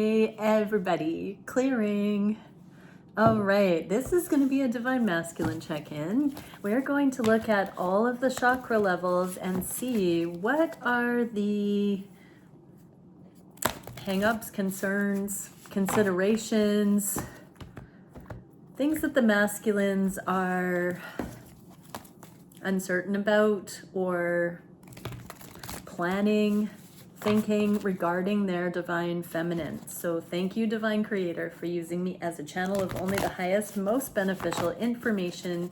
Hey everybody, clearing. All right, this is going to be a Divine Masculine check-in. We're going to look at all of the chakra levels and see what are the hang-ups, concerns, considerations, things that the masculines are uncertain about or planning, thinking regarding their divine feminine. So thank you, Divine Creator, for using me as a channel of only the highest, most beneficial information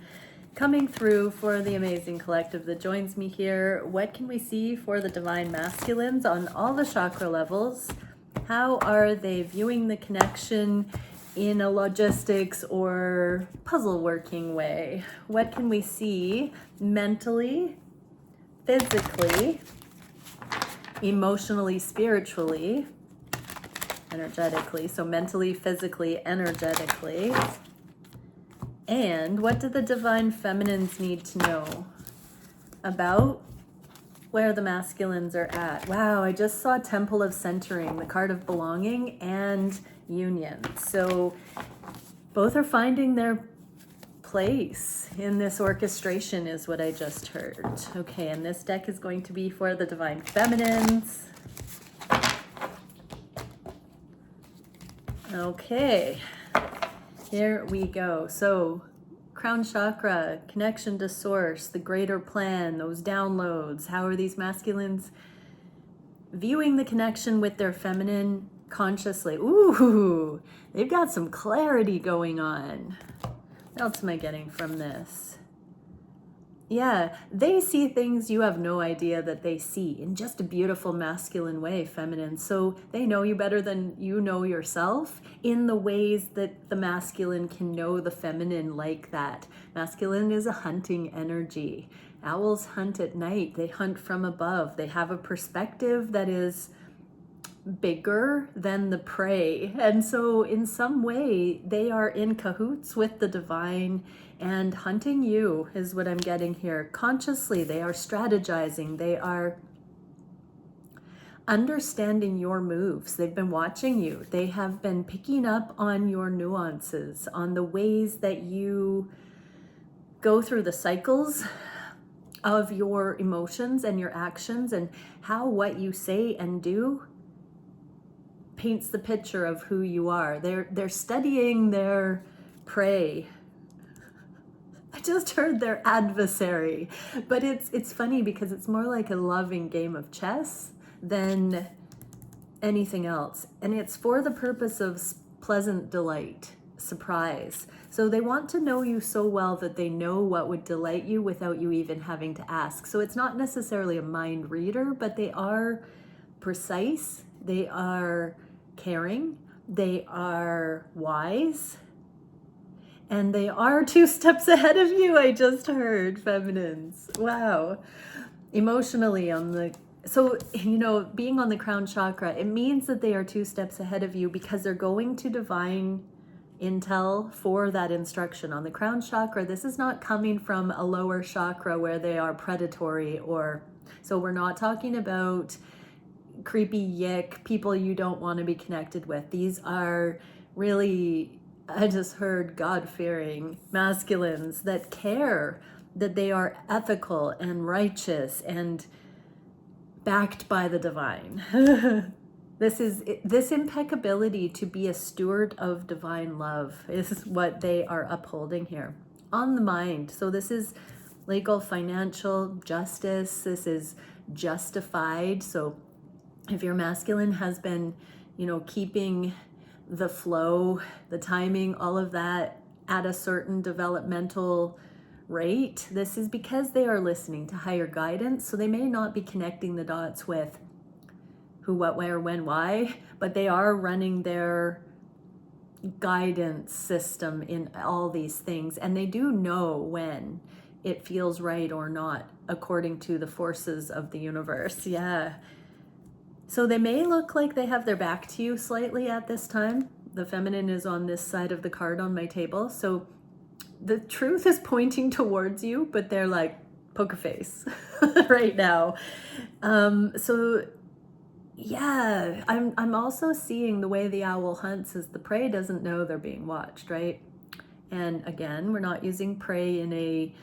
coming through for the amazing collective that joins me here. What can we see for the divine masculines on all the chakra levels? How are they viewing the connection in a logistics or puzzle working way? What can we see mentally, physically, emotionally, spiritually, energetically, so mentally, physically, energetically? And what do the divine feminines need to know about where the masculines are at? Wow, I just saw Temple of Centering, the card of belonging and union. So both are finding their place in this orchestration is what I just heard. Okay, and this deck is going to be for the divine feminines. Okay, here we go. So crown chakra, connection to source, the greater plan, those downloads. How are these masculines viewing the connection with their feminine consciously? Ooh, they've got some clarity going on. What else am I getting from this? Yeah, they see things you have no idea that they see in just a beautiful masculine way, feminine. So they know you better than you know yourself in the ways that the masculine can know the feminine like that. Masculine is a hunting energy. Owls hunt at night. They hunt from above. They have a perspective that is bigger than the prey, and so in some way they are in cahoots with the divine and hunting you is what I'm getting here. Consciously they are strategizing, they are understanding your moves, they've been watching you, they have been picking up on your nuances, on the ways that you go through the cycles of your emotions and your actions, and how what you say and do paints the picture of who you are. They're studying their prey. I just heard their adversary, but it's funny because it's more like a loving game of chess than anything else, and it's for the purpose of pleasant delight, surprise. So they want to know you so well that they know what would delight you without you even having to ask. So it's not necessarily a mind reader, but they are precise, they are caring, they are wise, and they are 2 steps ahead of you. I just heard, feminines. Wow. Emotionally on the, so, you know, being on the crown chakra, it means that they are 2 steps ahead of you because they're going to divine intel for that instruction. On the crown chakra, this is not coming from a lower chakra where they are predatory, or, so we're not talking about creepy yick people you don't want to be connected with. These are really, I just heard, God-fearing masculines that care, that they are ethical and righteous and backed by the divine. This impeccability to be a steward of divine love is what they are upholding here on the mind. So this is legal, financial, justice. This is justified. So if your masculine has been, you know, keeping the flow, the timing, all of that at a certain developmental rate, this is because they are listening to higher guidance. So they may not be connecting the dots with who, what, where, when, why, but they are running their guidance system in all these things. And they do know when it feels right or not, according to the forces of the universe. Yeah. So they may look like they have their back to you slightly at this time. The feminine is on this side of the card on my table. So the truth is pointing towards you, but they're like, poker face right now. So Yeah, I'm also seeing the way the owl hunts is the prey doesn't know they're being watched, right? And again, we're not using prey in a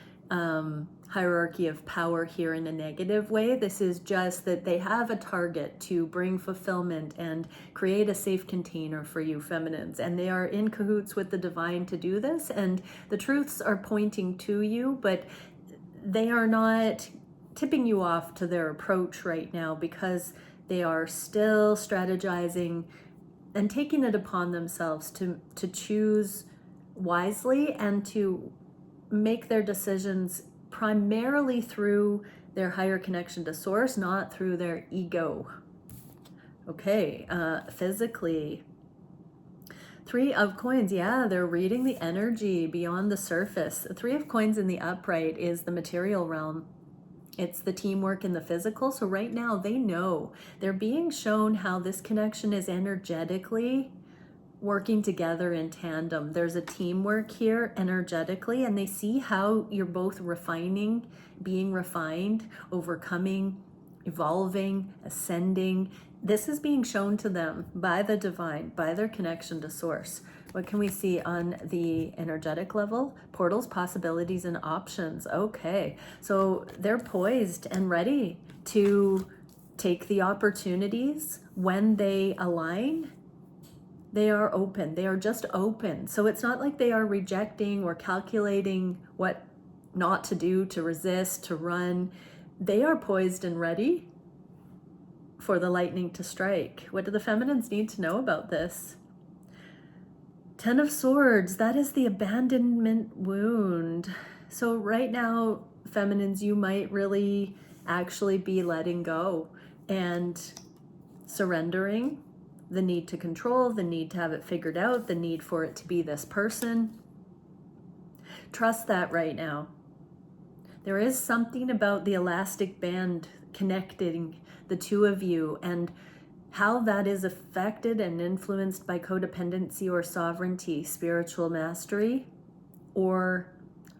hierarchy of power here in a negative way. This is just that they have a target to bring fulfillment and create a safe container for you feminines. And they are in cahoots with the divine to do this. And the truths are pointing to you, but they are not tipping you off to their approach right now because they are still strategizing and taking it upon themselves to choose wisely and to make their decisions primarily through their higher connection to source, not through their ego. Okay, physically. 3 of coins, yeah, they're reading the energy beyond the surface. 3 of coins in the upright is the material realm. It's the teamwork in the physical. So right now they know they're being shown how this connection is energetically working together in tandem. There's a teamwork here energetically, and they see how you're both refining, being refined, overcoming, evolving, ascending. This is being shown to them by the divine, by their connection to source. What can we see on the energetic level? Portals, possibilities, and options. Okay, so they're poised and ready to take the opportunities when they align. They are open. They are just open. So it's not like they are rejecting or calculating what not to do, to resist, to run. They are poised and ready for the lightning to strike. What do the feminines need to know about this? 10 of Swords, that is the abandonment wound. So right now, feminines, you might really actually be letting go and surrendering the need to control, the need to have it figured out, the need for it to be this person. Trust that right now. There is something about the elastic band connecting the two of you, and how that is affected and influenced by codependency or sovereignty, spiritual mastery, or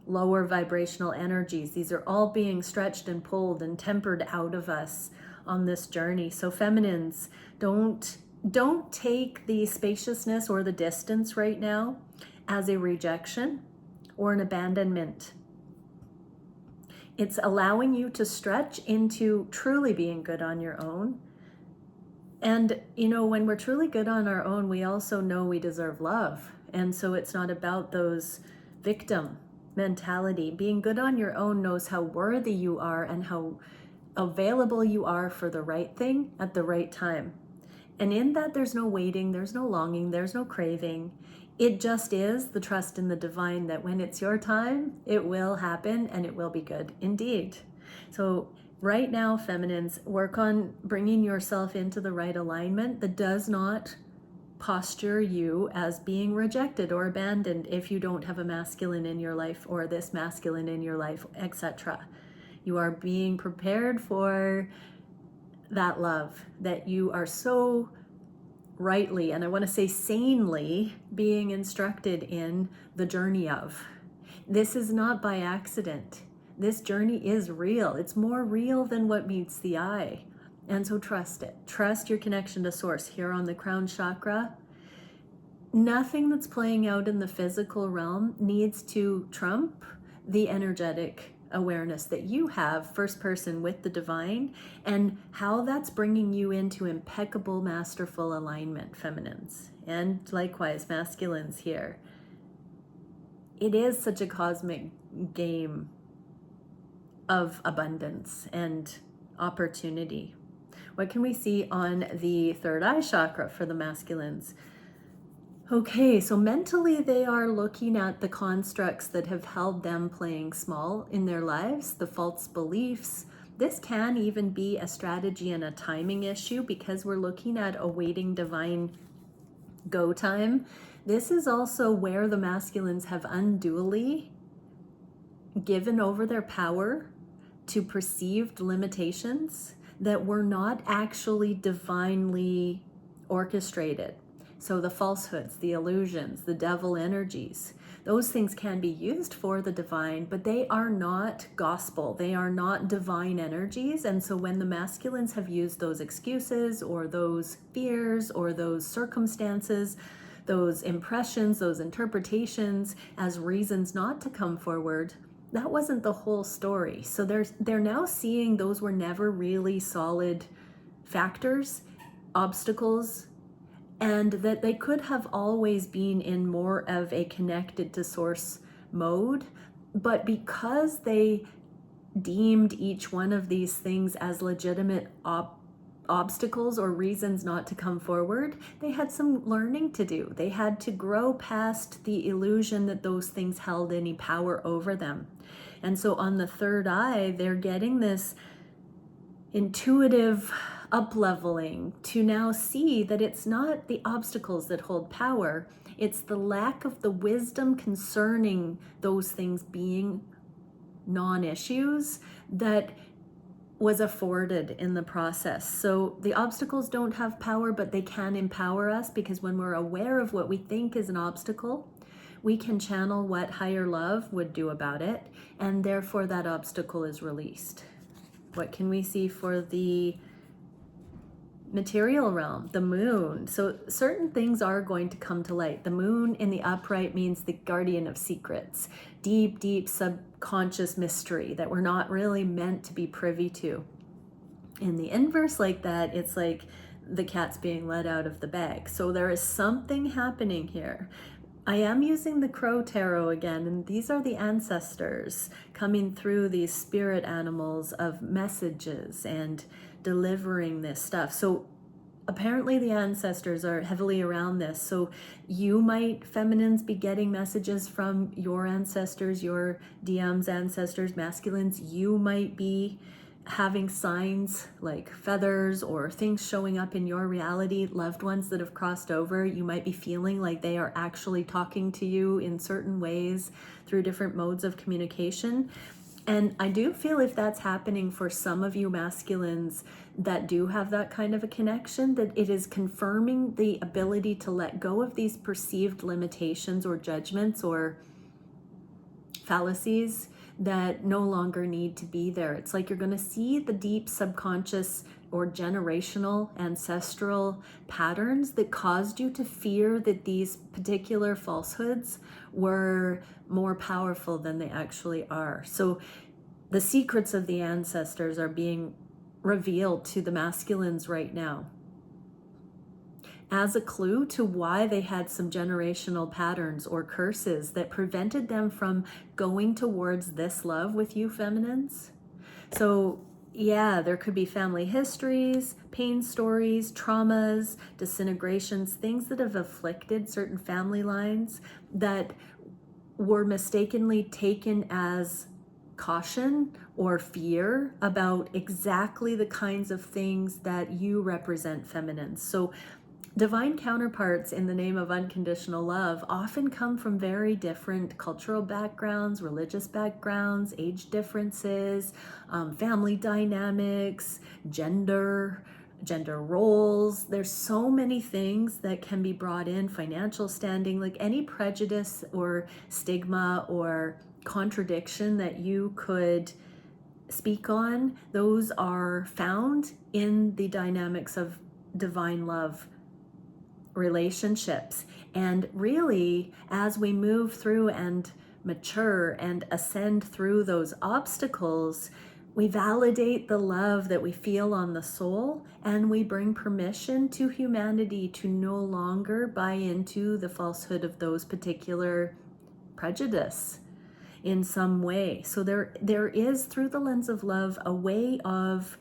lower vibrational energies. These are all being stretched and pulled and tempered out of us on this journey. So feminines, don't take the spaciousness or the distance right now as a rejection or an abandonment. It's allowing you to stretch into truly being good on your own. And, you know, when we're truly good on our own, we also know we deserve love. And so it's not about those victim mentality. Being good on your own knows how worthy you are and how available you are for the right thing at the right time. And in that, there's no waiting, there's no longing, there's no craving. It just is the trust in the divine that when it's your time, it will happen and it will be good indeed. So right now, feminines, work on bringing yourself into the right alignment that does not posture you as being rejected or abandoned if you don't have a masculine in your life or this masculine in your life, etc. You are being prepared for that love that you are so rightly, and I want to say sanely, being instructed in the journey of. This is not by accident. This journey is real. It's more real than what meets the eye. And so trust it. Trust your connection to source here on the crown chakra. Nothing that's playing out in the physical realm needs to trump the energetic awareness that you have first person with the divine, and how that's bringing you into impeccable masterful alignment, feminines, and likewise masculines here. It is such a cosmic game of abundance and opportunity. What can we see on the third eye chakra for the masculines? Okay, so mentally they are looking at the constructs that have held them playing small in their lives, the false beliefs. This can even be a strategy and a timing issue because we're looking at awaiting divine go time. This is also where the masculines have unduly given over their power to perceived limitations that were not actually divinely orchestrated. So the falsehoods, the illusions, the devil energies, those things can be used for the divine, but they are not gospel. They are not divine energies. And so when the masculines have used those excuses or those fears or those circumstances, those impressions, those interpretations as reasons not to come forward, that wasn't the whole story. So they're now seeing those were never really solid factors, obstacles, and that they could have always been in more of a connected to source mode. But because they deemed each one of these things as legitimate obstacles or reasons not to come forward, they had some learning to do. They had to grow past the illusion that those things held any power over them. And so on the third eye, they're getting this intuitive up-leveling to now see that it's not the obstacles that hold power, it's the lack of the wisdom concerning those things being non-issues that was afforded in the process. So the obstacles don't have power, but they can empower us, because when we're aware of what we think is an obstacle, we can channel what higher love would do about it, and therefore that obstacle is released. What can we see for the material realm? The moon. So certain things are going to come to light. The moon in the upright means the guardian of secrets, deep, deep subconscious mystery that we're not really meant to be privy to. In the inverse like that, it's like the cat's being let out of the bag. So there is something happening here. I am using the Crow Tarot again, and these are the ancestors coming through these spirit animals of messages and delivering this stuff. So apparently the ancestors are heavily around this. So you might, feminines, be getting messages from your ancestors, your DM's ancestors. Masculines, you might be having signs like feathers or things showing up in your reality, loved ones that have crossed over. You might be feeling like they are actually talking to you in certain ways through different modes of communication. And I do feel if that's happening for some of you masculines that do have that kind of a connection, that it is confirming the ability to let go of these perceived limitations or judgments or fallacies that no longer need to be there. It's like you're going to see the deep subconscious or generational ancestral patterns that caused you to fear that these particular falsehoods were more powerful than they actually are. So the secrets of the ancestors are being revealed to the masculines right now as a clue to why they had some generational patterns or curses that prevented them from going towards this love with you feminines. So yeah, there could be family histories, pain stories, traumas, disintegrations, things that have afflicted certain family lines that were mistakenly taken as caution or fear about exactly the kinds of things that you represent, feminines. So divine counterparts in the name of unconditional love often come from very different cultural backgrounds, religious backgrounds, age differences, family dynamics, gender roles. There's so many things that can be brought in, financial standing, like any prejudice or stigma or contradiction that you could speak on, those are found in the dynamics of divine love relationships. And really, as we move through and mature and ascend through those obstacles, we validate the love that we feel on the soul, and we bring permission to humanity to no longer buy into the falsehood of those particular prejudice in some way. So there is, through the lens of love, a way of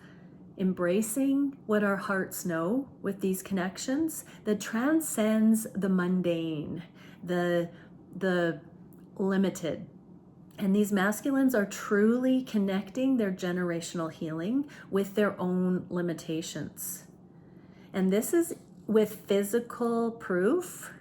embracing what our hearts know with these connections that transcends the mundane, the limited. And these masculines are truly connecting their generational healing with their own limitations. And this is with physical proof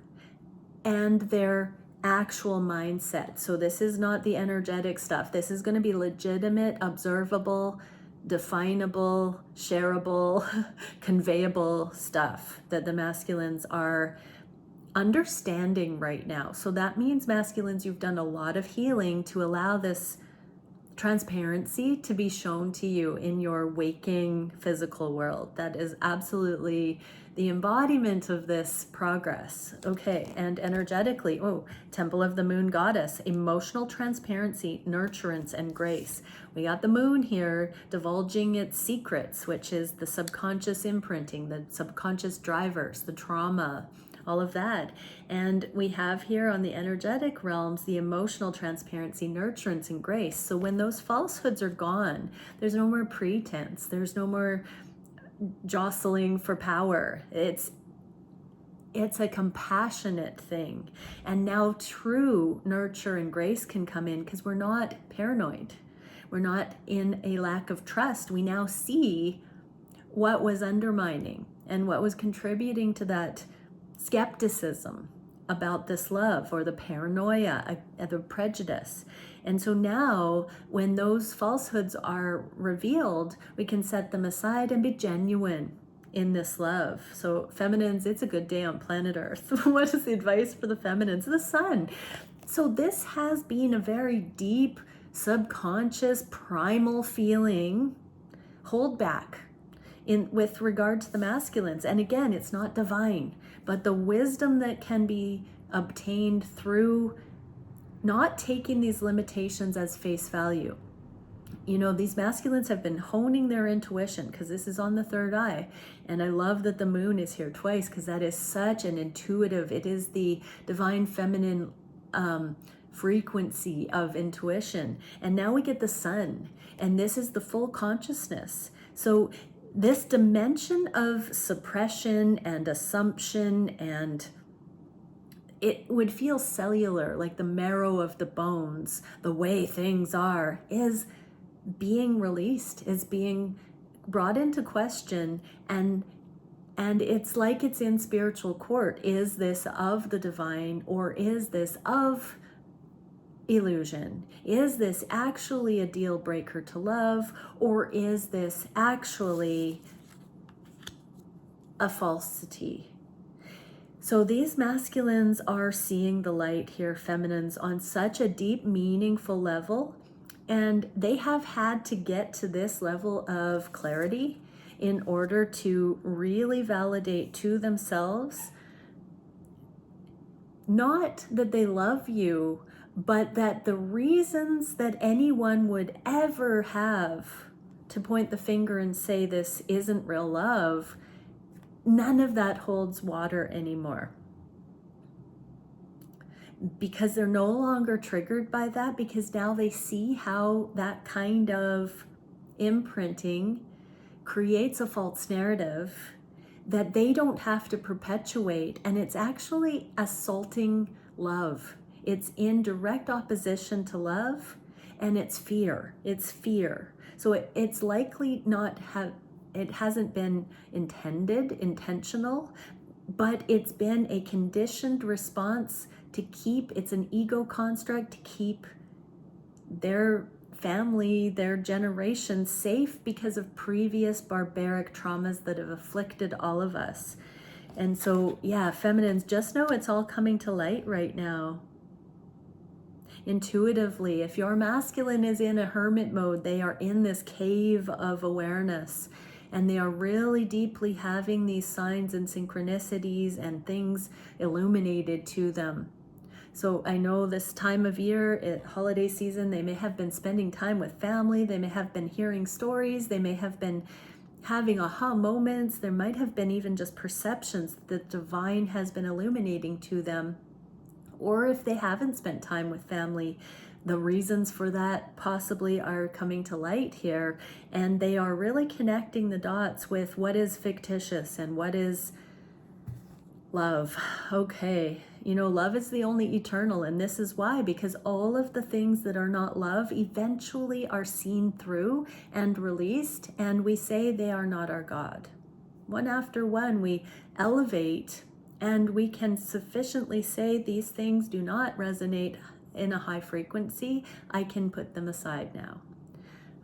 and their actual mindset. So this is not the energetic stuff. This is going to be legitimate, observable, definable, shareable, conveyable stuff that the masculines are understanding right now. So that means, masculines, you've done a lot of healing to allow this transparency to be shown to you in your waking physical world. That is absolutely the embodiment of this progress. Okay, and energetically, oh, Temple of the Moon Goddess, emotional transparency, nurturance, and grace. We got the moon here divulging its secrets, which is the subconscious imprinting, the subconscious drivers, the trauma, all of that. And we have here on the energetic realms the emotional transparency, nurturance, and grace. So when those falsehoods are gone, there's no more pretense, there's no more jostling for power. It's a compassionate thing. And now true nurture and grace can come in because we're not paranoid. We're not in a lack of trust. We now see what was undermining and what was contributing to that skepticism about this love, or the paranoia, the prejudice. And so now when those falsehoods are revealed, we can set them aside and be genuine in this love. So feminines, it's a good day on planet Earth. What is the advice for the feminines? The sun. So this has been a very deep, subconscious, primal feeling, hold back with regard to the masculines. And again, it's not divine, but the wisdom that can be obtained through not taking these limitations as face value. You know, these masculines have been honing their intuition, because this is on the third eye. And I love that the moon is here twice, because that is such an intuitive, it is the divine feminine frequency of intuition. And now we get the sun, and this is the full consciousness. So this dimension of suppression and assumption, and it would feel cellular, like the marrow of the bones, the way things are, is being released, is being brought into question. And it's like it's in spiritual court. Is this of the divine, or is this of illusion? Is this actually a deal breaker to love, or is this actually a falsity? So these masculines are seeing the light here, feminines, on such a deep, meaningful level, and they have had to get to this level of clarity in order to really validate to themselves, not that they love you, but that the reasons that anyone would ever have to point the finger and say this isn't real love, none of that holds water anymore. Because they're no longer triggered by that, because now they see how that kind of imprinting creates a false narrative that they don't have to perpetuate, and it's actually assaulting love. It's in direct opposition to love, and it's fear. It's fear. So it's likely it hasn't been intentional, but it's been a conditioned response to keep, it's an ego construct to keep their family, their generation safe because of previous barbaric traumas that have afflicted all of us. And so, yeah, feminines, just know it's all coming to light right now. Intuitively, if your masculine is in a hermit mode, they are in this cave of awareness, and they are really deeply having these signs and synchronicities and things illuminated to them. So I know this time of year, holiday season, they may have been spending time with family, they may have been hearing stories, they may have been having aha moments, there might have been even just perceptions that the divine has been illuminating to them. Or if they haven't spent time with family, the reasons for that possibly are coming to light here, and they are really connecting the dots with what is fictitious and what is love. Okay, you know, love is the only eternal, and this is why, because all of the things that are not love eventually are seen through and released, and we say they are not our God. One after one, we elevate, and we can sufficiently say these things do not resonate in a high frequency. I can put them aside now.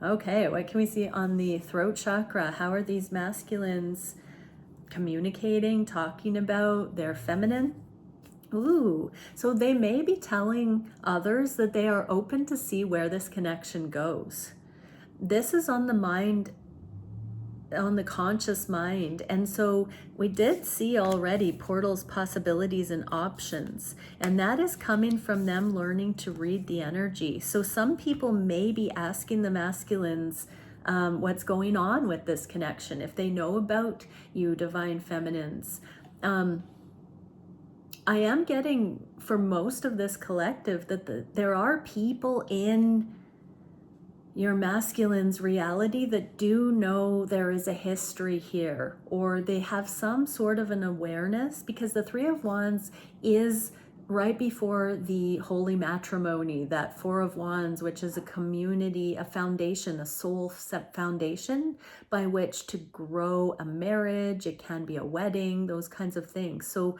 Okay, what can we see on the throat chakra? How are these masculines communicating, talking about their feminine? Ooh, so they may be telling others that they are open to see where this connection goes. This is on the mind, on the conscious mind. And so we did see already portals, possibilities, and options. And that is coming from them learning to read the energy. So some people may be asking the masculines what's going on with this connection. If they know about you, divine feminines. I am getting, for most of this collective, that there are people in your masculine's reality that do know there is a history here, or they have some sort of an awareness, because the Three of Wands is right before the holy matrimony, that Four of Wands, which is a community, a foundation, a soul set foundation by which to grow a marriage. It can be a wedding, those kinds of things. So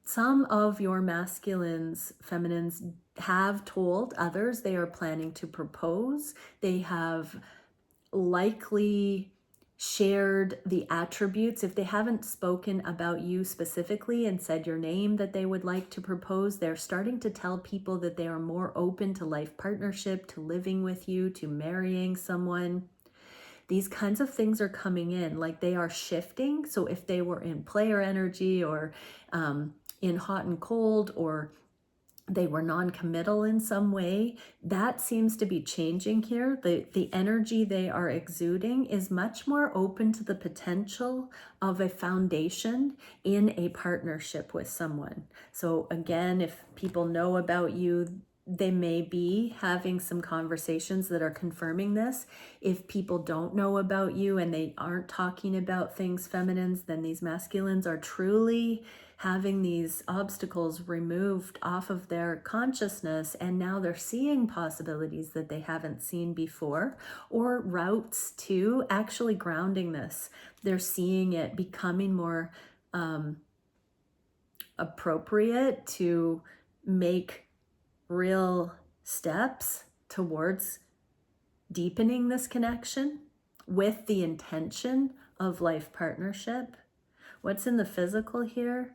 some of your masculines, feminines, have told others they are planning to propose. They have likely shared the attributes. If they haven't spoken about you specifically and said your name that they would like to propose, they're starting to tell people that they are more open to life partnership, to living with you, to marrying someone. These kinds of things are coming in, like they are shifting. So if they were in player energy, or in hot and cold, or they were non-committal in some way, that seems to be changing here. The energy they are exuding is much more open to the potential of a foundation in a partnership with someone. So again, if people know about you, they may be having some conversations that are confirming this. If people don't know about you and they aren't talking about things feminines, then these masculines are truly having these obstacles removed off of their consciousness, and now they're seeing possibilities that they haven't seen before, or routes to actually grounding this. They're seeing it becoming more appropriate to make real steps towards deepening this connection with the intention of life partnership. What's in the physical here?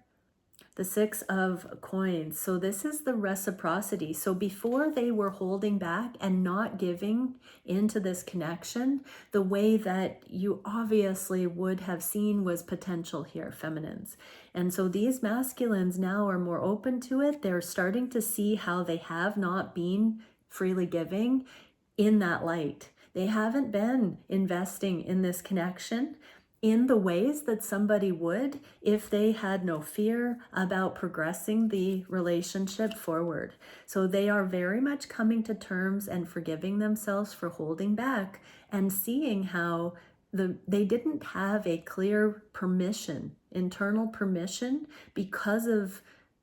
The Six of Coins. So this is the reciprocity. So before they were holding back and not giving into this connection, the way that you obviously would have seen was potential here, feminines. And so these masculines now are more open to it. They're starting to see how they have not been freely giving in that light. They haven't been investing in this connection in the ways that somebody would if they had no fear about progressing the relationship forward. So they are very much coming to terms and forgiving themselves for holding back, and seeing how they didn't have a clear permission, internal permission, because of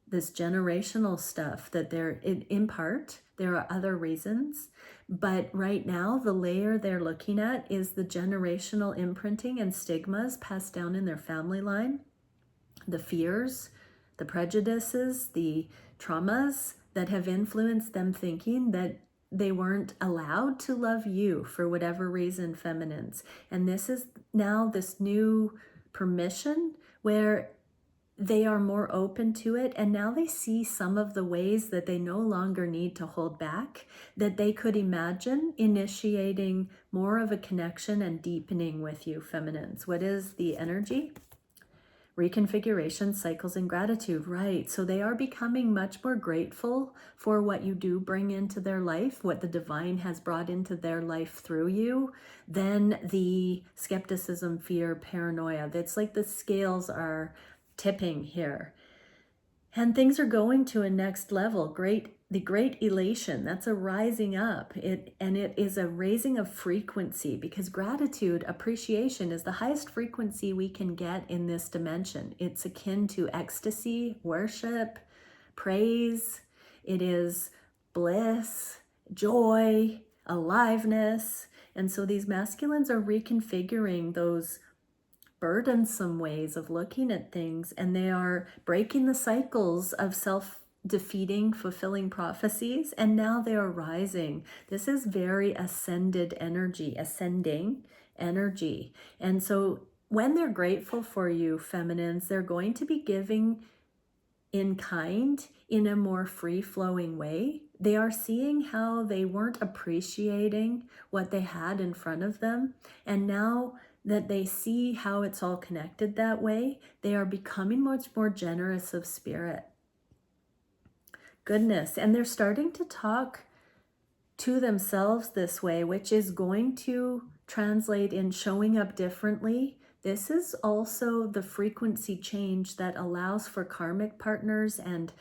this generational stuff that they're in part. There are other reasons, but right now the layer they're looking at is the generational imprinting and stigmas passed down in their family line, the fears, the prejudices, the traumas that have influenced them thinking that they weren't allowed to love you for whatever reason, feminines. And this is now this new permission where they are more open to it, and now they see some of the ways that they no longer need to hold back, that they could imagine initiating more of a connection and deepening with you, feminines. What is the energy? Reconfiguration, cycles, and gratitude. Right. So they are becoming much more grateful for what you do bring into their life, what the divine has brought into their life through you, than the skepticism, fear, paranoia. That's like the scales are tipping here. And things are going to a next level. The great elation, that's a rising up. It is a raising of frequency, because gratitude, appreciation, is the highest frequency we can get in this dimension. It's akin to ecstasy, worship, praise. It is bliss, joy, aliveness. And so these masculines are reconfiguring those burdensome ways of looking at things, and they are breaking the cycles of self-defeating, fulfilling prophecies, and now they are rising. This is very ascending energy. And so when they're grateful for you, feminines, they're going to be giving in kind in a more free-flowing way. They are seeing how they weren't appreciating what they had in front of them. And now that they see how it's all connected that way, they are becoming much more generous of spirit. Goodness. And they're starting to talk to themselves this way, which is going to translate in showing up differently. This is also the frequency change that allows for karmic partners and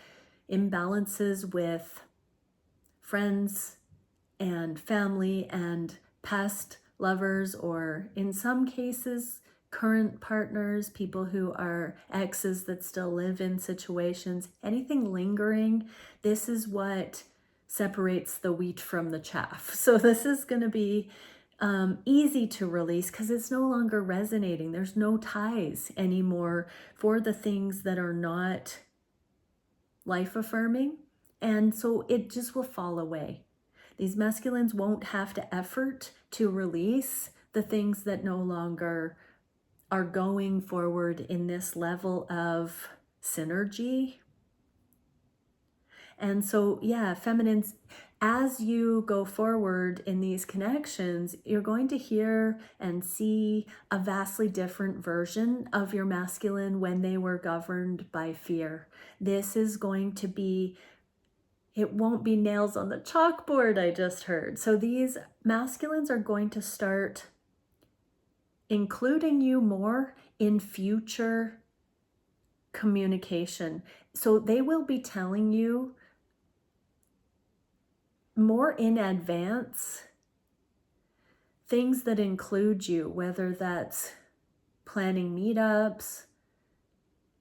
imbalances with friends and family and past lovers, or in some cases, current partners, people who are exes that still live in situations, anything lingering. This is what separates the wheat from the chaff. So this is going to be easy to release because it's no longer resonating. There's no ties anymore for the things that are not life affirming. And so it just will fall away. These masculines won't have to effort to release the things that no longer are going forward in this level of synergy. And so, yeah, feminines, as you go forward in these connections, you're going to hear and see a vastly different version of your masculine when they were governed by fear. This is going to be, it won't be nails on the chalkboard, I just heard. So these masculines are going to start including you more in future communication. So they will be telling you more in advance things that include you, whether that's planning meetups,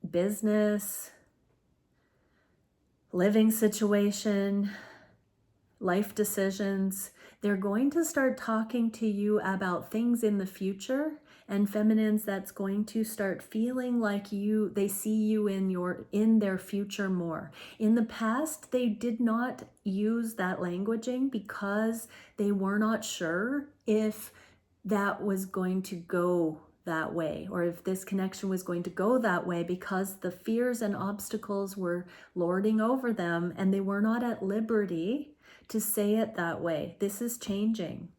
business, living situation, life decisions. They're going to start talking to you about things in the future, and feminines, that's going to start feeling like they see you in their future more. In the past, they did not use that languaging because they were not sure if that was going to go that way, or if this connection was going to go that way, because the fears and obstacles were lording over them and they were not at liberty to say it that way. This is changing.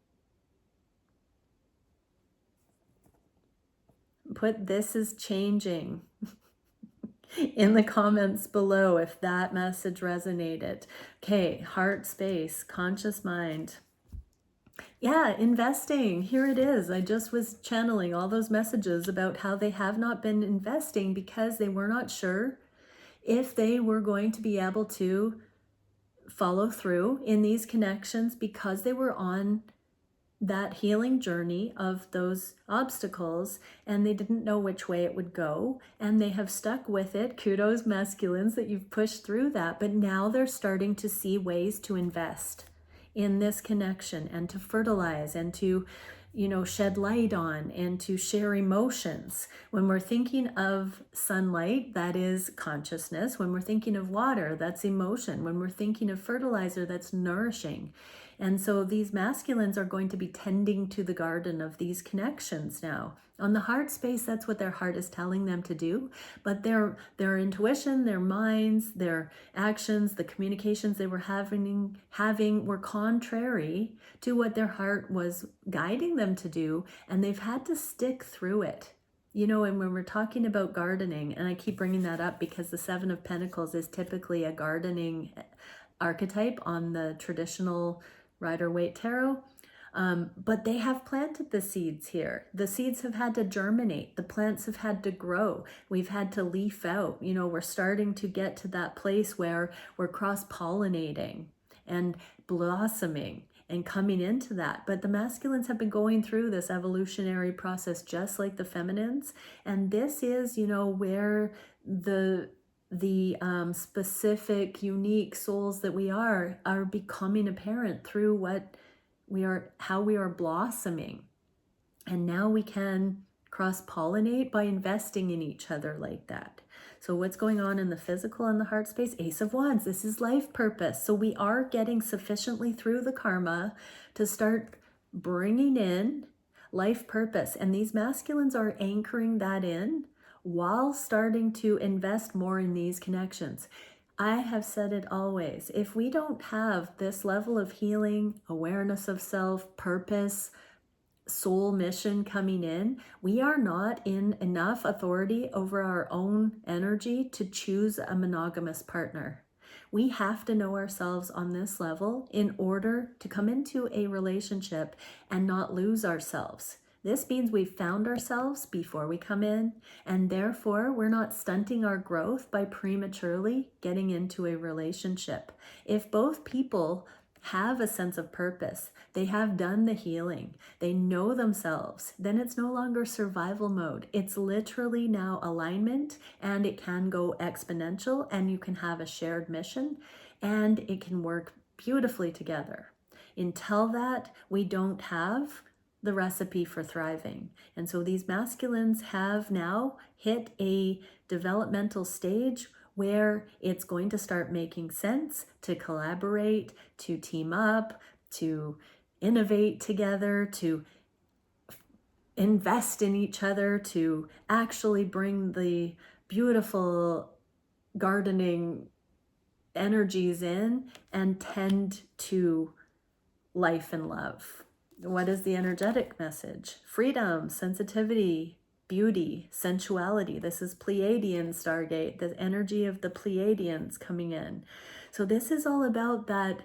Put "this is changing" in the comments below if that message resonated. Okay, heart space, conscious mind. Yeah, investing. Here it is. I just was channeling all those messages about how they have not been investing because they were not sure if they were going to be able to follow through in these connections, because they were on that healing journey of those obstacles and they didn't know which way it would go, and they have stuck with it. Kudos, masculines, that you've pushed through that, but now they're starting to see ways to invest in this connection and to fertilize and to, shed light on and to share emotions. When we're thinking of sunlight, that is consciousness. When we're thinking of water, that's emotion. When we're thinking of fertilizer, that's nourishing. And so these masculines are going to be tending to the garden of these connections now. On the heart space, that's what their heart is telling them to do. But their intuition, their minds, their actions, the communications they were having were contrary to what their heart was guiding them to do. And they've had to stick through it. And when we're talking about gardening, and I keep bringing that up because the Seven of Pentacles is typically a gardening archetype on the traditional Rider-Waite Tarot, but they have planted the seeds here. The seeds have had to germinate. The plants have had to grow. We've had to leaf out. We're starting to get to that place where we're cross-pollinating and blossoming and coming into that. But the masculines have been going through this evolutionary process just like the feminines. And this is, where the specific, unique souls that we are becoming apparent through how we are blossoming. And now we can cross-pollinate by investing in each other like that. So what's going on in the physical and the heart space? Ace of Wands. This is life purpose. So we are getting sufficiently through the karma to start bringing in life purpose. And these masculines are anchoring that in while starting to invest more in these connections. I have said it always, if we don't have this level of healing, awareness of self, purpose, soul mission coming in, we are not in enough authority over our own energy to choose a monogamous partner. We have to know ourselves on this level in order to come into a relationship and not lose ourselves. This means we've found ourselves before we come in, and therefore we're not stunting our growth by prematurely getting into a relationship. If both people have a sense of purpose, they have done the healing, they know themselves, then it's no longer survival mode. It's literally now alignment, and it can go exponential, and you can have a shared mission, and it can work beautifully together. Until that, we don't have the recipe for thriving. And so these masculines have now hit a developmental stage where it's going to start making sense to collaborate, to team up, to innovate together, to invest in each other, to actually bring the beautiful gardening energies in and tend to life and love. What is the energetic message? Freedom, sensitivity, beauty, sensuality. This is Pleiadian Stargate, the energy of the Pleiadians coming in. So this is all about that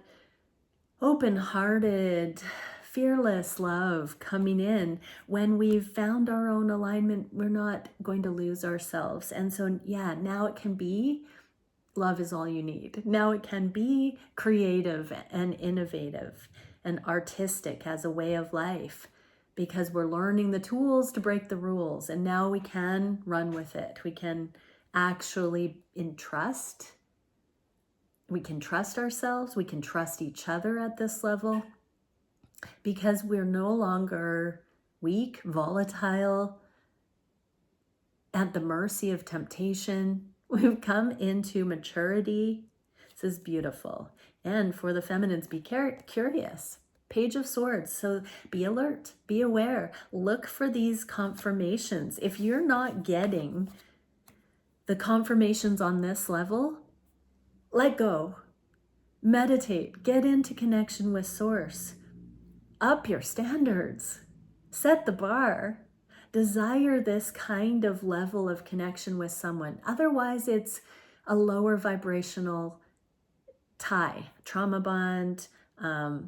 open-hearted, fearless love coming in. When we've found our own alignment, we're not going to lose ourselves. And so, yeah, now it can be love is all you need. Now it can be creative and innovative and artistic as a way of life, because we're learning the tools to break the rules, and now we can run with it. We can actually entrust. We can trust ourselves. We can trust each other at this level, because we're no longer weak, volatile, at the mercy of temptation. We've come into maturity. This is beautiful. And for the feminines, be curious. Page of Swords. So be alert, be aware. Look for these confirmations. If you're not getting the confirmations on this level, let go. Meditate. Get into connection with Source. Up your standards. Set the bar. Desire this kind of level of connection with someone. Otherwise, it's a lower vibrational tie, trauma bond,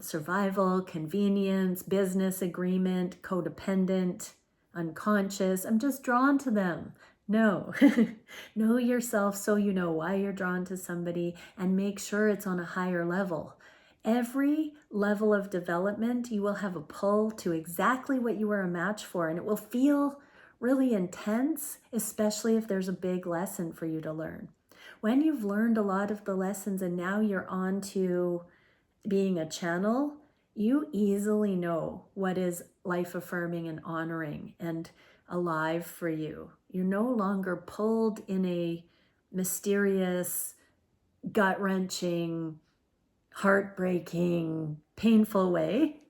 survival, convenience, business agreement, codependent, unconscious. I'm just drawn to them. No. Know yourself so you know why you're drawn to somebody, and make sure it's on a higher level. Every level of development, you will have a pull to exactly what you were a match for, and it will feel really intense, especially if there's a big lesson for you to learn. When you've learned a lot of the lessons and now you're on to being a channel, you easily know what is life-affirming and honoring and alive for you. You're no longer pulled in a mysterious, gut-wrenching, heartbreaking, painful way.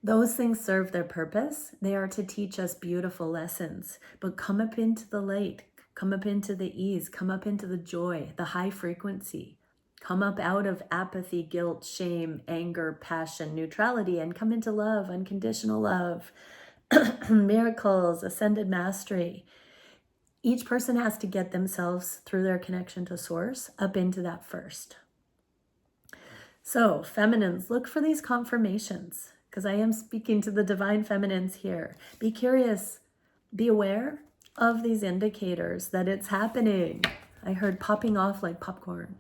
Those things serve their purpose. They are to teach us beautiful lessons. But come up into the light, come up into the ease, come up into the joy, the high frequency. Come up out of apathy, guilt, shame, anger, passion, neutrality, and come into love, unconditional love, miracles, ascended mastery. Each person has to get themselves through their connection to Source up into that first. So, feminines, look for these confirmations, because I am speaking to the divine feminines here. Be curious, be aware of these indicators that it's happening. I heard popping off like popcorn.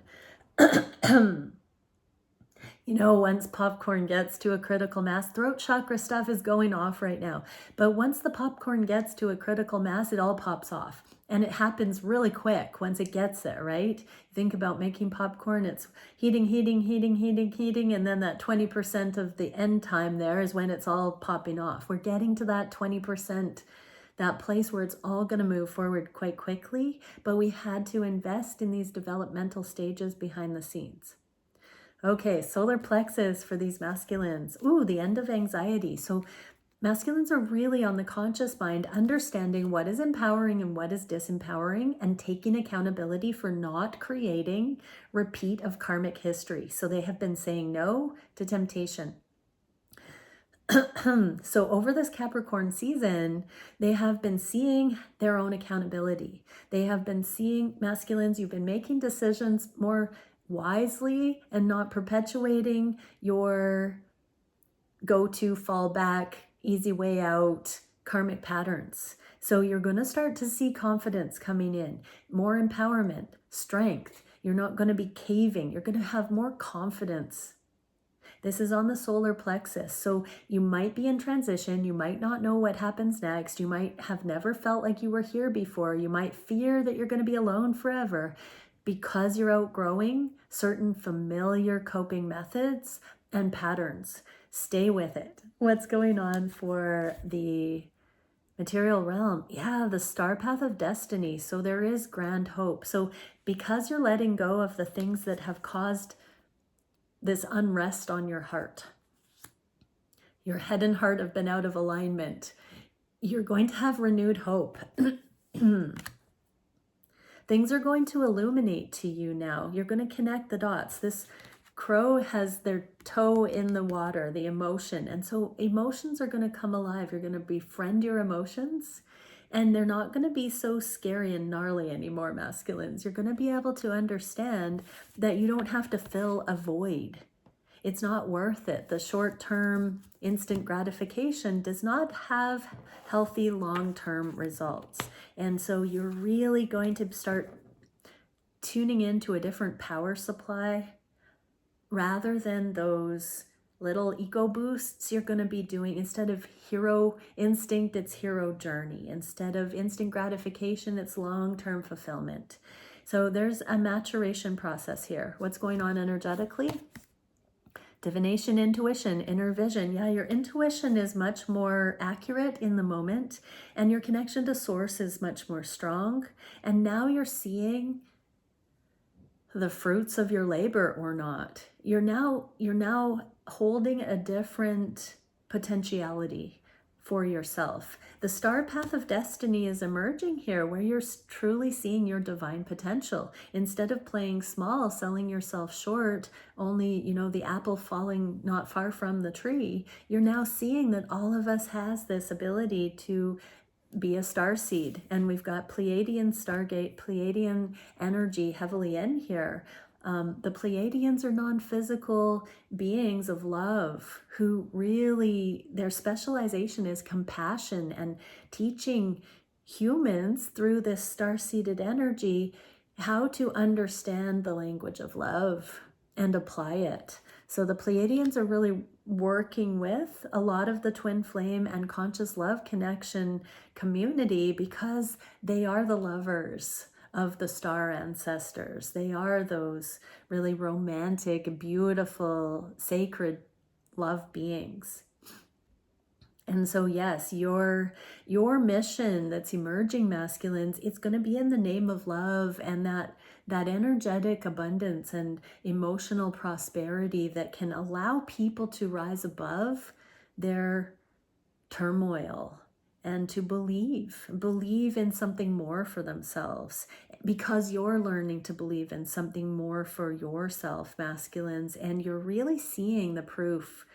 You know, once popcorn gets to a critical mass, throat chakra stuff is going off right now. But once the popcorn gets to a critical mass, it all pops off. And it happens really quick once it gets there, right? Think about making popcorn. It's heating, and then that 20% of the end time there is when it's all popping off. We're getting to that 20%, that place where it's all going to move forward quite quickly, but we had to invest in these developmental stages behind the scenes. Okay, solar plexus for these masculines. Ooh, the end of anxiety. So Masculines are really on the conscious mind, understanding what is empowering and what is disempowering, and taking accountability for not creating repeat of karmic history. So they have been saying no to temptation. So over this Capricorn season, they have been seeing their own accountability. They have been seeing, masculines, you've been making decisions more wisely and not perpetuating your go-to, fallback, easy way out karmic patterns. So you're going to start to see confidence coming in, more empowerment, strength. You're not going to be caving. You're going to have more confidence. This is on the solar plexus. So you might be in transition. You might not know what happens next. You might have never felt like you were here before. You might fear that you're going to be alone forever because you're outgrowing certain familiar coping methods and patterns. Stay with it. What's going on for the material realm? Yeah, the star path of destiny. So there is grand hope. So because you're letting go of the things that have caused this unrest on your heart, your head and heart have been out of alignment, you're going to have renewed hope. Things are going to illuminate to you now. You're going to connect the dots. This crow has their toe in the water, the emotion. And so emotions are going to come alive. You're going to befriend your emotions, and they're not going to be so scary and gnarly anymore, masculines. You're going to be able to understand that you don't have to fill a void. It's not worth it. The short-term instant gratification does not have healthy long-term results. And so you're really going to start tuning into a different power supply rather than those little eco boosts. You're going to be doing, instead of hero instinct, it's hero journey. Instead of instant gratification, it's long-term fulfillment. So there's a maturation process here. What's going on energetically? Divination, intuition, inner vision. Yeah, your intuition is much more accurate in the moment, and your connection to source is much more strong. And now you're seeing the fruits of your labor or not. You're now holding a different potentiality for yourself. The star path of destiny is emerging here, where you're truly seeing your divine potential. Instead of playing small, selling yourself short, only, the apple falling not far from the tree, you're now seeing that all of us has this ability to be a starseed. And we've got Pleiadian stargate, Pleiadian energy heavily in here. The Pleiadians are non-physical beings of love who really, their specialization is compassion and teaching humans through this star-seeded energy how to understand the language of love and apply it. So the Pleiadians are really working with a lot of the twin flame and conscious love connection community, because they are the lovers of the star ancestors. They are those really romantic, beautiful, sacred love beings. And so yes, your mission that's emerging, masculines, it's going to be in the name of love and that energetic abundance and emotional prosperity that can allow people to rise above their turmoil and to believe in something more for themselves, because you're learning to believe in something more for yourself, masculines, and you're really seeing the proof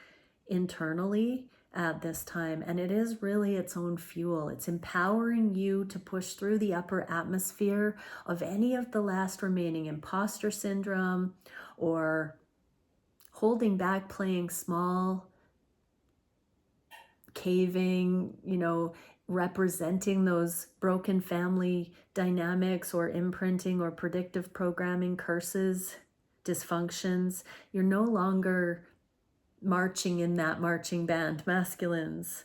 internally at this time. And it is really its own fuel. It's empowering you to push through the upper atmosphere of any of the last remaining imposter syndrome or holding back, playing small, caving, representing those broken family dynamics or imprinting or predictive programming curses, dysfunctions. You're no longer marching in that marching band, masculines.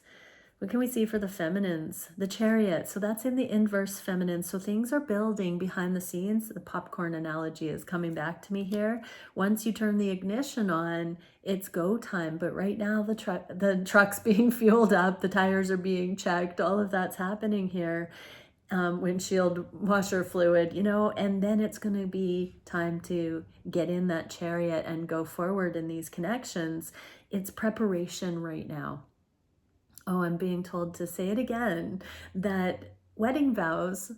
What can we see for the feminines? The Chariot. So that's in the inverse feminine. So things are building behind the scenes. The popcorn analogy is coming back to me here. Once you turn the ignition on, it's go time. But right now the truck's being fueled up, the tires are being checked, all of that's happening here. Windshield washer fluid, and then it's going to be time to get in that chariot and go forward in these connections. It's preparation right now. Oh, I'm being told to say it again, that wedding vows,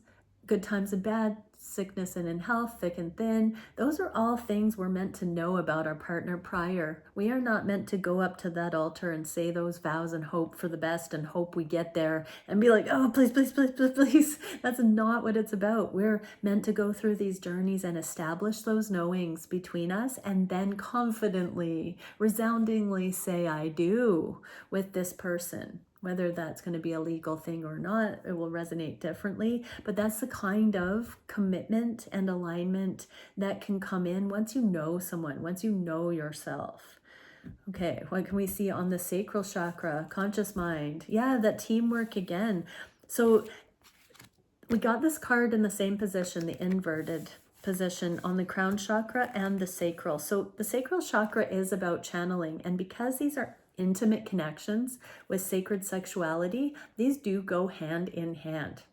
good times and bad, sickness and in health, thick and thin, those are all things we're meant to know about our partner prior. We are not meant to go up to that altar and say those vows and hope for the best and hope we get there and be like, oh, please, please, please, please, please. That's not what it's about. We're meant to go through these journeys and establish those knowings between us and then confidently, resoundingly say, I do with this person. Whether that's going to be a legal thing or not, it will resonate differently. But that's the kind of commitment and alignment that can come in once you know someone, once you know yourself. Okay, what can we see on the sacral chakra, conscious mind? Yeah, that teamwork again. So we got this card in the same position, the inverted position on the crown chakra and the sacral. So the sacral chakra is about channeling, and because these are intimate connections with sacred sexuality, these do go hand in hand.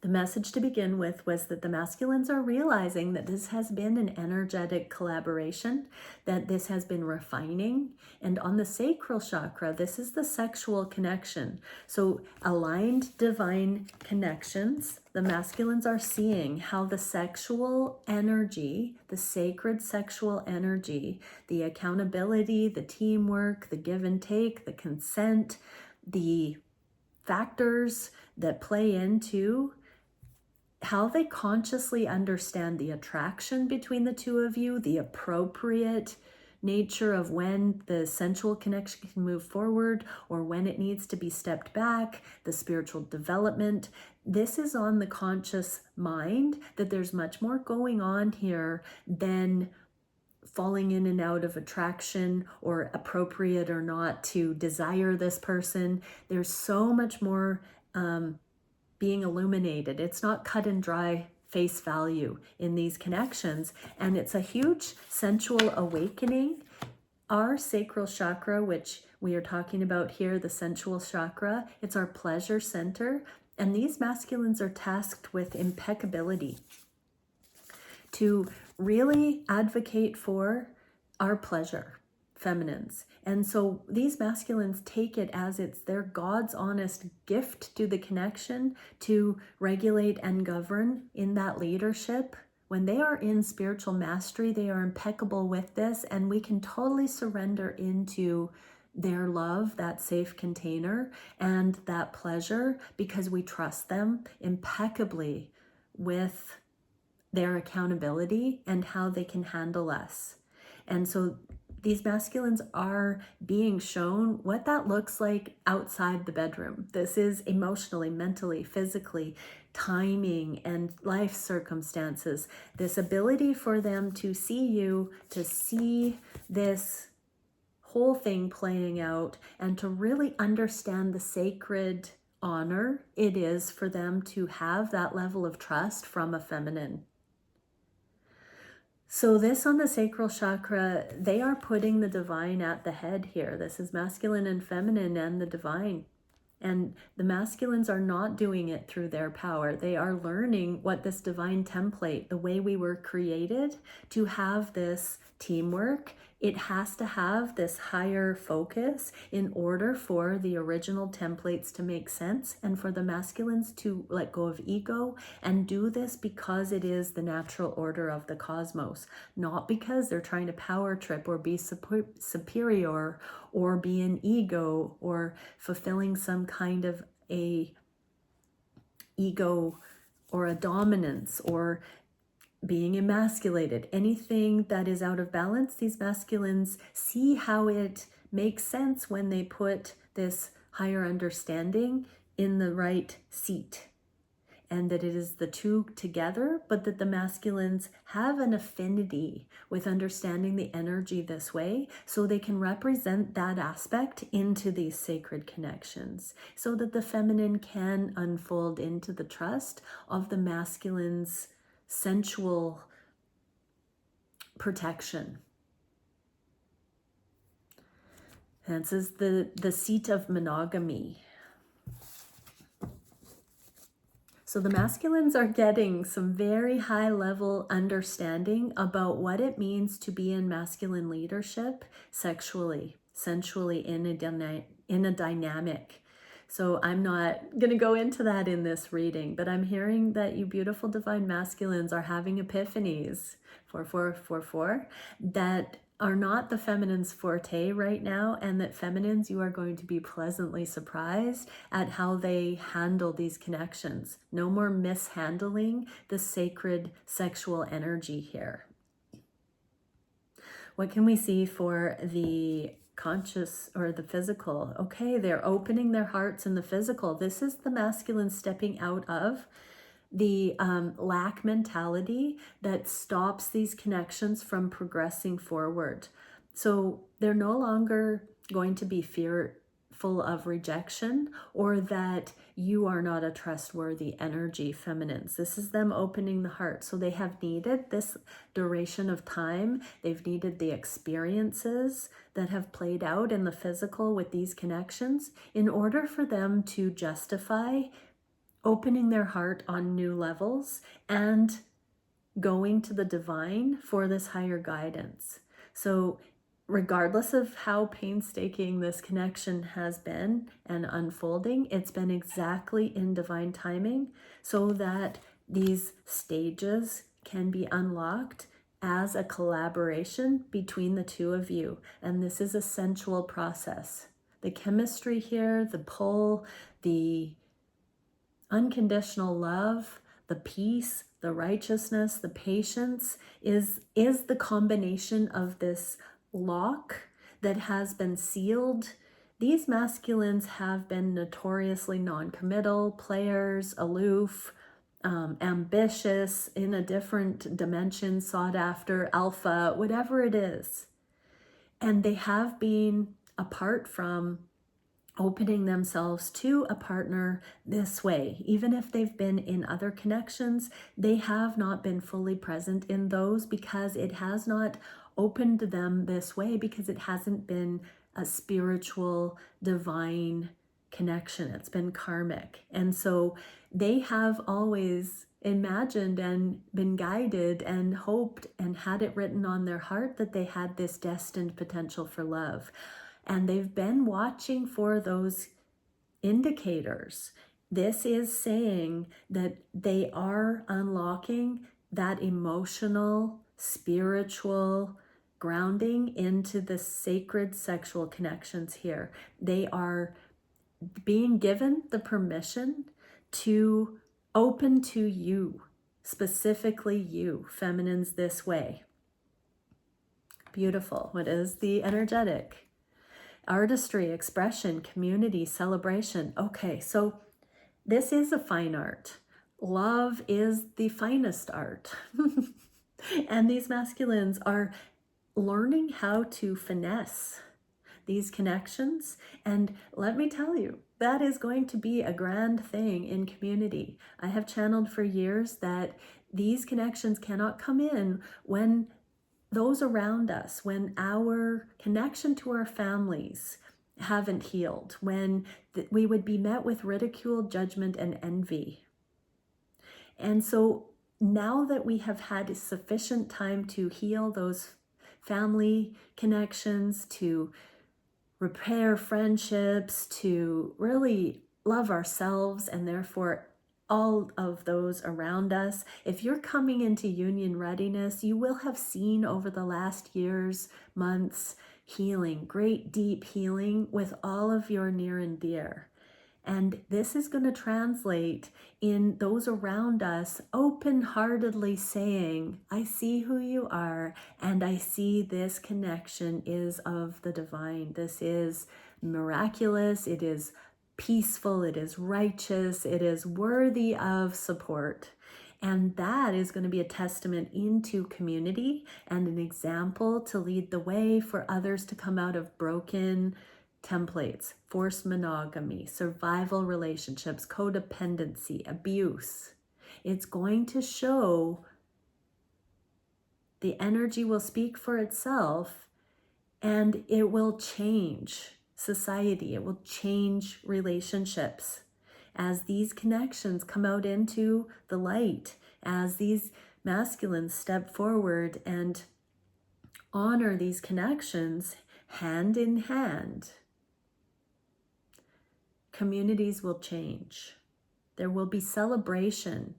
The message to begin with was that the masculines are realizing that this has been an energetic collaboration, that this has been refining. And on the sacral chakra, this is the sexual connection. So aligned divine connections, the masculines are seeing how the sexual energy, the sacred sexual energy, the accountability, the teamwork, the give and take, the consent, the factors that play into how they consciously understand the attraction between the two of you, the appropriate nature of when the sensual connection can move forward or when it needs to be stepped back, the spiritual development. This is on the conscious mind, that there's much more going on here than falling in and out of attraction or appropriate or not to desire this person. There's so much more being illuminated. It's not cut and dry face value in these connections, and it's a huge sensual awakening. Our sacral chakra, which we are talking about here, the sensual chakra, it's our pleasure center, and these masculines are tasked with impeccability, to really advocate for our pleasure, feminines. And so these masculines take it as it's their God's honest gift to the connection to regulate and govern in that leadership. When they are in spiritual mastery, they are impeccable with this, and we can totally surrender into their love, that safe container, and that pleasure because we trust them impeccably with their accountability and how they can handle us. And so these masculines are being shown what that looks like outside the bedroom. This is emotionally, mentally, physically, timing and life circumstances. This ability for them to see you, to see this whole thing playing out, and to really understand the sacred honor it is for them to have that level of trust from a feminine. So this on the sacral chakra, they are putting the divine at the head here. This is masculine and feminine and the divine. And the masculines are not doing it through their power. They are learning what this divine template, the way we were created to have this teamwork. It has to have this higher focus in order for the original templates to make sense and for the masculines to let go of ego and do this because it is the natural order of the cosmos, not because they're trying to power trip or be superior or be an ego or fulfilling some kind of a ego or a dominance or being emasculated. Anything that is out of balance, these masculines see how it makes sense when they put this higher understanding in the right seat, and that it is the two together, but that the masculines have an affinity with understanding the energy this way so they can represent that aspect into these sacred connections so that the feminine can unfold into the trust of the masculine's sensual protection. And this is the seat of monogamy. So the masculines are getting some very high level understanding about what it means to be in masculine leadership sexually, sensually in a in a dynamic. So I'm not going to go into that in this reading, but I'm hearing that you beautiful divine masculines are having epiphanies, 4444, that are not the feminine's forte right now, and that feminines, you are going to be pleasantly surprised at how they handle these connections. No more mishandling the sacred sexual energy here. What can we see for the conscious or the physical? Okay, they're opening their hearts in the physical. This is the masculine stepping out of the lack mentality that stops these connections from progressing forward. So they're no longer going to be fearful of rejection or that you are not a trustworthy energy, feminines. This is them opening the heart. So they have needed this duration of time. They've needed the experiences that have played out in the physical with these connections in order for them to justify opening their heart on new levels and going to the divine for this higher guidance. So regardless of how painstaking this connection has been and unfolding, it's been exactly in divine timing so that these stages can be unlocked as a collaboration between the two of you. And this is a sensual process. The chemistry here, the pull, the unconditional love, the peace, the righteousness, the patience is the combination of this lock that has been sealed. These masculines have been notoriously non-committal, players, aloof, ambitious, in a different dimension, sought after, alpha, whatever it is. And they have been apart from opening themselves to a partner this way. Even if they've been in other connections, they have not been fully present in those because it has not opened them this way, because it hasn't been a spiritual, divine connection. It's been karmic. And so they have always imagined and been guided and hoped and had it written on their heart that they had this destined potential for love. And they've been watching for those indicators. This is saying that they are unlocking that emotional, spiritual grounding into the sacred sexual connections here. They are being given the permission to open to you, specifically you, feminines, this way. Beautiful. What is the energetic? Artistry, expression, community, celebration. Okay, so this is a fine art. Love is the finest art. And these masculines are learning how to finesse these connections. And let me tell you, that is going to be a grand thing in community. I have channeled for years that these connections cannot come in when those around us, when our connection to our families haven't healed, when we would be met with ridicule, judgment, and envy. And so now that we have had sufficient time to heal those family connections, to repair friendships, to really love ourselves and therefore all of those around us. If you're coming into union readiness, you will have seen over the last years, months, healing, great deep healing with all of your near and dear. And this is going to translate in those around us open-heartedly saying, I see who you are, and I see this connection is of the divine. This is miraculous. It is peaceful. It is righteous. It is worthy of support. And that is going to be a testament into community and an example to lead the way for others to come out of broken templates, forced monogamy, survival relationships, codependency, abuse. It's going to show, the energy will speak for itself, and it will change society. It will change relationships as these connections come out into the light, as these masculines step forward and honor these connections hand in hand. Communities will change. There will be celebration.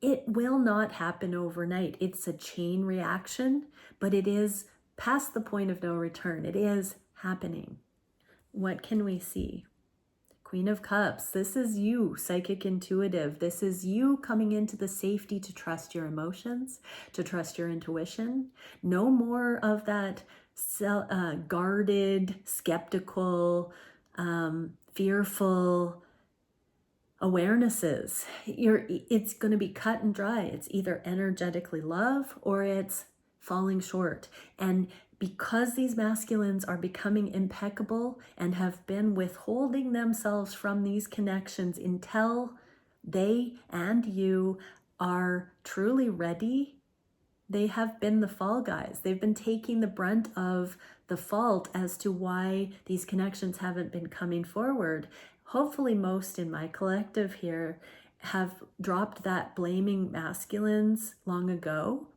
It will not happen overnight. It's a chain reaction, but it is past the point of no return. It is happening. What can we see? Queen of Cups, this is you, psychic intuitive. This is you coming into the safety to trust your emotions, to trust your intuition. No more of that guarded, skeptical, fearful awarenesses. It's going to be cut and dry. It's either energetically love or it's falling short. And because these masculines are becoming impeccable and have been withholding themselves from these connections until they and you are truly ready, they have been the fall guys. They've been taking the brunt of the fault as to why these connections haven't been coming forward. Hopefully most in my collective here have dropped that blaming masculines long ago.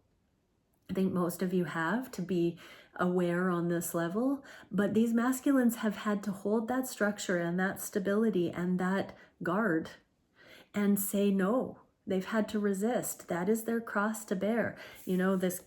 I think most of you have, to be aware on this level, but these masculines have had to hold that structure and that stability and that guard and say no. They've had to resist. That is their cross to bear. You know, this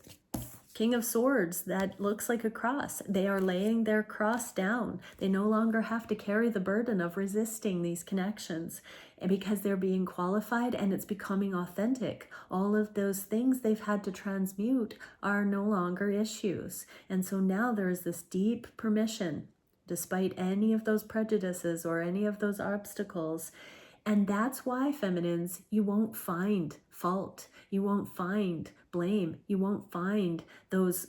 King of Swords that looks like a cross. They are laying their cross down. They no longer have to carry the burden of resisting these connections, and because they're being qualified and it's becoming authentic. All of those things they've had to transmute are no longer issues. And so now there is this deep permission, despite any of those prejudices or any of those obstacles. And that's why, feminines, you won't find fault. You won't find blame. You won't find those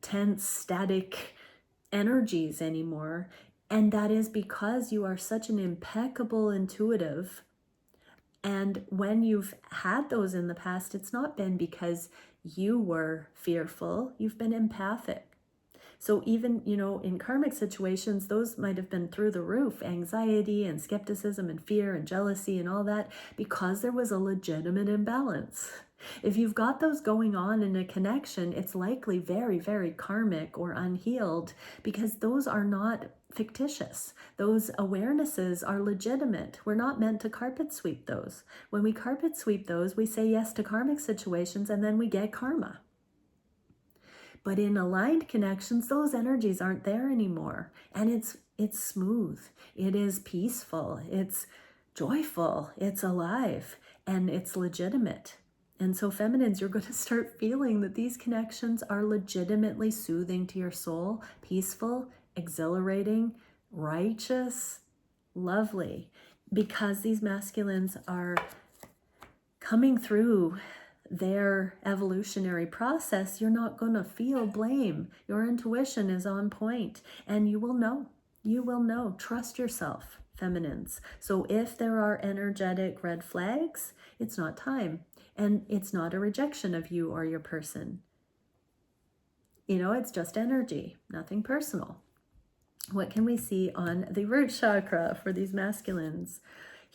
tense, static energies anymore. And that is because you are such an impeccable intuitive. And when you've had those in the past, it's not been because you were fearful. You've been empathic. So even, you know, in karmic situations, those might have been through the roof, anxiety and skepticism and fear and jealousy and all that, because there was a legitimate imbalance. If you've got those going on in a connection, it's likely very, very karmic or unhealed, because those are not fictitious. Those awarenesses are legitimate. We're not meant to carpet sweep those. When we carpet sweep those, we say yes to karmic situations and then we get karma. But in aligned connections, those energies aren't there anymore. And it's smooth, it is peaceful, it's joyful, it's alive, and it's legitimate. And so feminines, you're going to start feeling that these connections are legitimately soothing to your soul, peaceful, exhilarating, righteous, lovely, because these masculines are coming through their evolutionary process. You're not going to feel blame. Your intuition is on point, and you will know. You will know. Trust yourself, feminines. So if there are energetic red flags, it's not time, and it's not a rejection of you or your person. You know, it's just energy, nothing personal. What can we see on the root chakra for these masculines?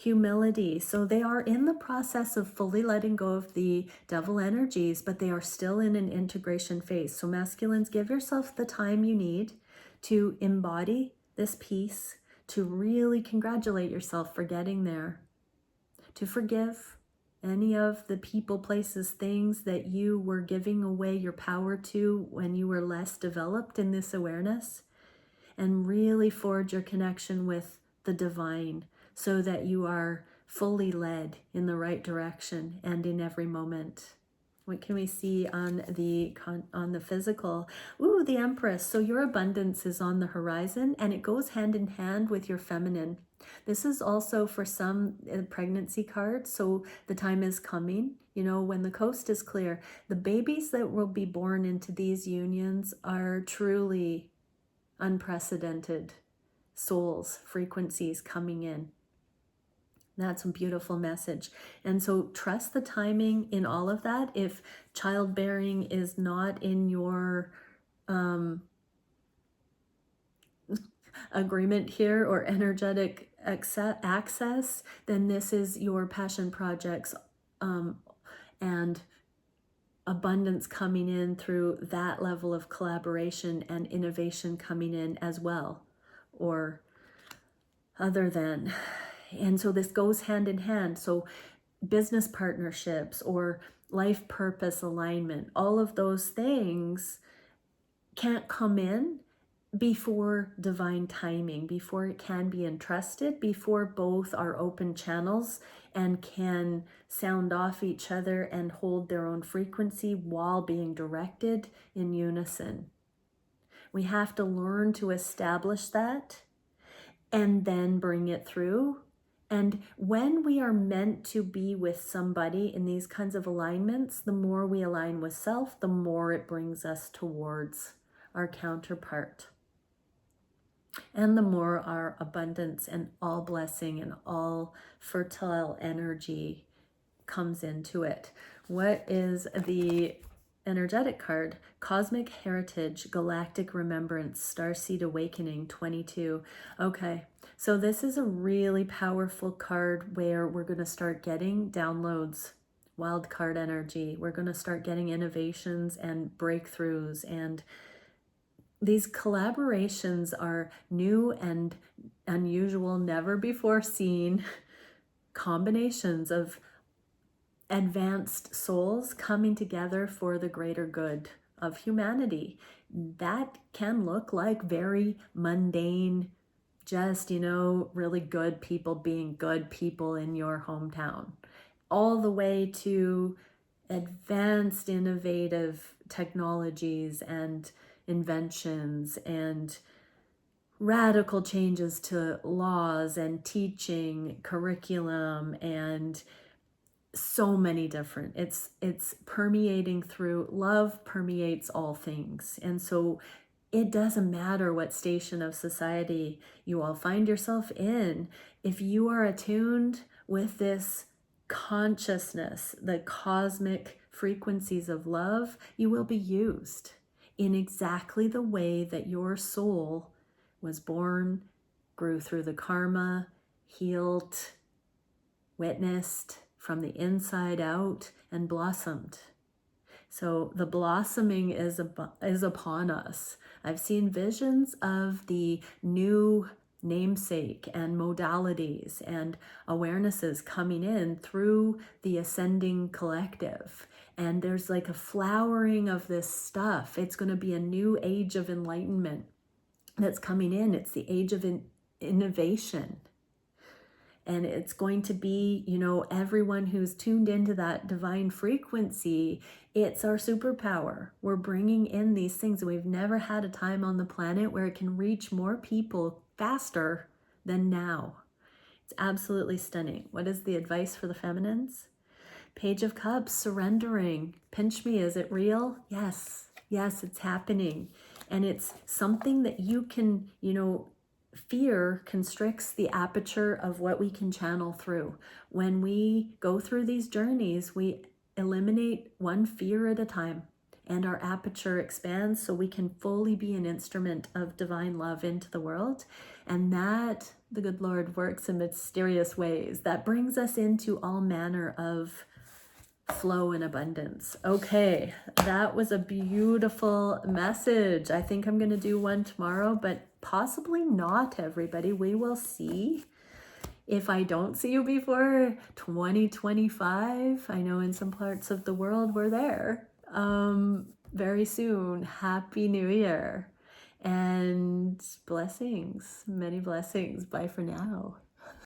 Humility. So they are in the process of fully letting go of the devil energies, but they are still in an integration phase. So masculines, give yourself the time you need to embody this peace, to really congratulate yourself for getting there, to forgive any of the people, places, things that you were giving away your power to when you were less developed in this awareness, and really forge your connection with the divine, so that you are fully led in the right direction and in every moment. What can we see on the physical? Ooh, the Empress. So your abundance is on the horizon, and it goes hand in hand with your feminine. This is also for some pregnancy cards. So the time is coming, you know, when the coast is clear. The babies that will be born into these unions are truly unprecedented souls, frequencies coming in. That's a beautiful message. And so trust the timing in all of that. If childbearing is not in your agreement here or energetic access, then this is your passion projects and abundance coming in through that level of collaboration and innovation coming in as well. Or other than. And so this goes hand in hand. So business partnerships or life purpose alignment, all of those things can't come in before divine timing, before it can be entrusted, before both are open channels and can sound off each other and hold their own frequency while being directed in unison. We have to learn to establish that and then bring it through. And when we are meant to be with somebody in these kinds of alignments, the more we align with self, the more it brings us towards our counterpart. And the more our abundance and all blessing and all fertile energy comes into it. What is the energetic card? Cosmic Heritage, Galactic Remembrance, Starseed Awakening 22. Okay, so this is a really powerful card where we're going to start getting downloads, wild card energy. We're going to start getting innovations and breakthroughs, and these collaborations are new and unusual, never before seen combinations of advanced souls coming together for the greater good of humanity. That can look like very mundane, just, really good people being good people in your hometown, all the way to advanced, innovative technologies and inventions and radical changes to laws and teaching curriculum, and so many different, it's permeating through. Love permeates all things. And so it doesn't matter what station of society you all find yourself in. If you are attuned with this consciousness, the cosmic frequencies of love, you will be used in exactly the way that your soul was born, grew through the karma, healed, witnessed from the inside out, and blossomed. So the blossoming is upon us. I've seen visions of the new namesake and modalities and awarenesses coming in through the ascending collective. And there's like a flowering of this stuff. It's going to be a new age of enlightenment that's coming in. It's the age of innovation. And it's going to be, everyone who's tuned into that divine frequency, it's our superpower. We're bringing in these things. We've never had a time on the planet where it can reach more people faster than now. It's absolutely stunning. What is the advice for the feminines? Page of Cups, surrendering. Pinch me, is it real? Yes, it's happening. And it's something that you can, fear constricts the aperture of what we can channel through. When we go through these journeys, we eliminate one fear at a time, and our aperture expands so we can fully be an instrument of divine love into the world. And that, the good Lord works in mysterious ways. That brings us into all manner of flow and abundance. Okay, that was a beautiful message. I think I'm going to do one tomorrow, but possibly not, everybody. We will see. If I don't see you before 2025, I know in some parts of the world we're there very soon. Happy New Year and blessings, many blessings. Bye for now.